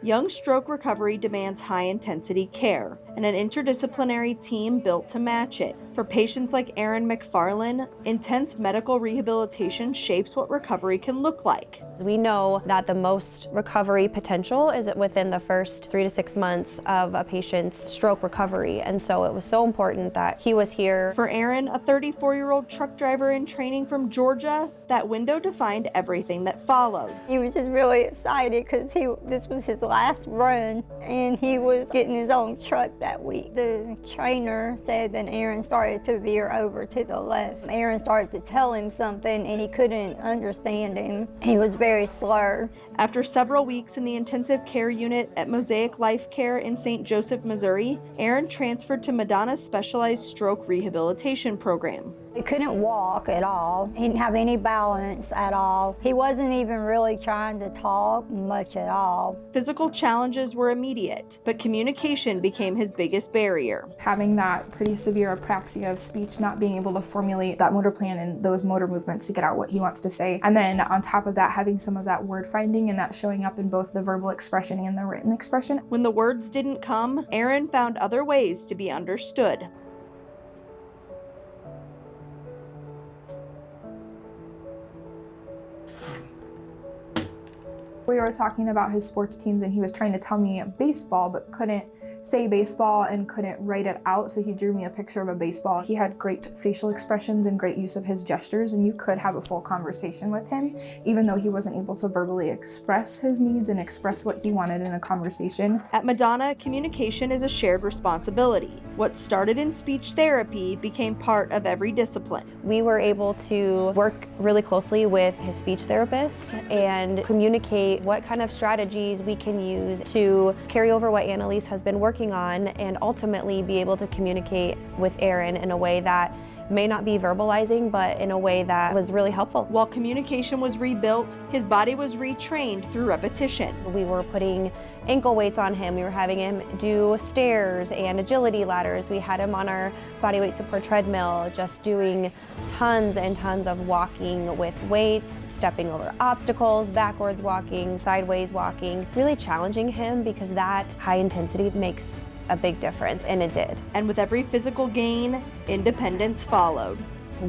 Young stroke recovery demands high-intensity care, and an interdisciplinary team built to match it. For patients like Aaron McFarlin, intense medical rehabilitation shapes what recovery can look like. We know that the most recovery potential is within the first 3 to 6 months of a patient's stroke recovery, and so it was so important that he was here. For Aaron, a 34-year-old truck driver in training from Georgia, that window defined everything that followed. He was just really excited because this was his last run, and he was getting his own truck that week. The trainer said that Aaron started to veer over to the left. Aaron started to tell him something, and he couldn't understand him. He was very slurred. After several weeks in the intensive care unit at Mosaic Life Care in St. Joseph, Missouri, Aaron transferred to Madonna's specialized stroke rehabilitation program. He couldn't walk at all. He didn't have any balance at all. He wasn't even really trying to talk much at all. Physical challenges were immediate, but communication became his biggest barrier. Having that pretty severe apraxia of speech, not being able to formulate that motor plan and those motor movements to get out what he wants to say. And then on top of that, having some of that word finding and that showing up in both the verbal expression and the written expression. When the words didn't come, Aaron found other ways to be understood. We were talking about his sports teams and he was trying to tell me baseball but couldn't say baseball and couldn't write it out, so he drew me a picture of a baseball. He had great facial expressions and great use of his gestures, and you could have a full conversation with him even though he wasn't able to verbally express his needs and express what he wanted in a conversation. At Madonna, communication is a shared responsibility. What started in speech therapy became part of every discipline. We were able to work really closely with his speech therapist and communicate what kind of strategies we can use to carry over what Annalise has been working on and ultimately be able to communicate with Aaron in a way that may not be verbalizing, but in a way that was really helpful. While communication was rebuilt, his body was retrained through repetition. We were putting ankle weights on him. We were having him do stairs and agility ladders. We had him on our body weight support treadmill, just doing tons and tons of walking with weights, stepping over obstacles, backwards walking, sideways walking, really challenging him because that high intensity makes a big difference, and it did. And with every physical gain, independence followed.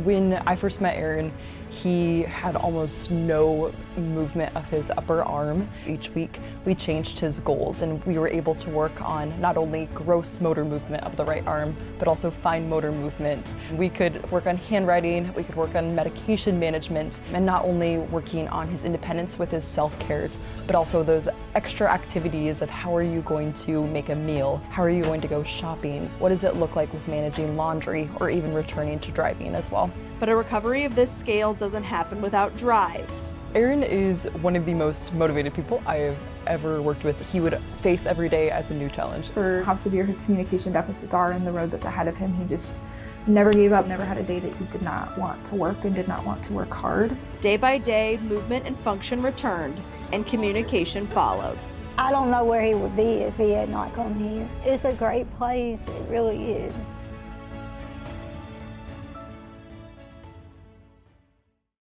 When I first met Aaron, he had almost no movement of his upper arm. Each week we changed his goals and we were able to work on not only gross motor movement of the right arm, but also fine motor movement. We could work on handwriting, we could work on medication management, and not only working on his independence with his self-cares, but also those extra activities of how are you going to make a meal? How are you going to go shopping? What does it look like with managing laundry or even returning to driving as well? But a recovery of this scale doesn't happen without drive. Aaron is one of the most motivated people I have ever worked with. He would face every day as a new challenge. For how severe his communication deficits are and the road that's ahead of him, he just never gave up, never had a day that he did not want to work and did not want to work hard. Day by day, movement and function returned, and communication followed. I don't know where he would be if he had not come here. It's a great place, it really is.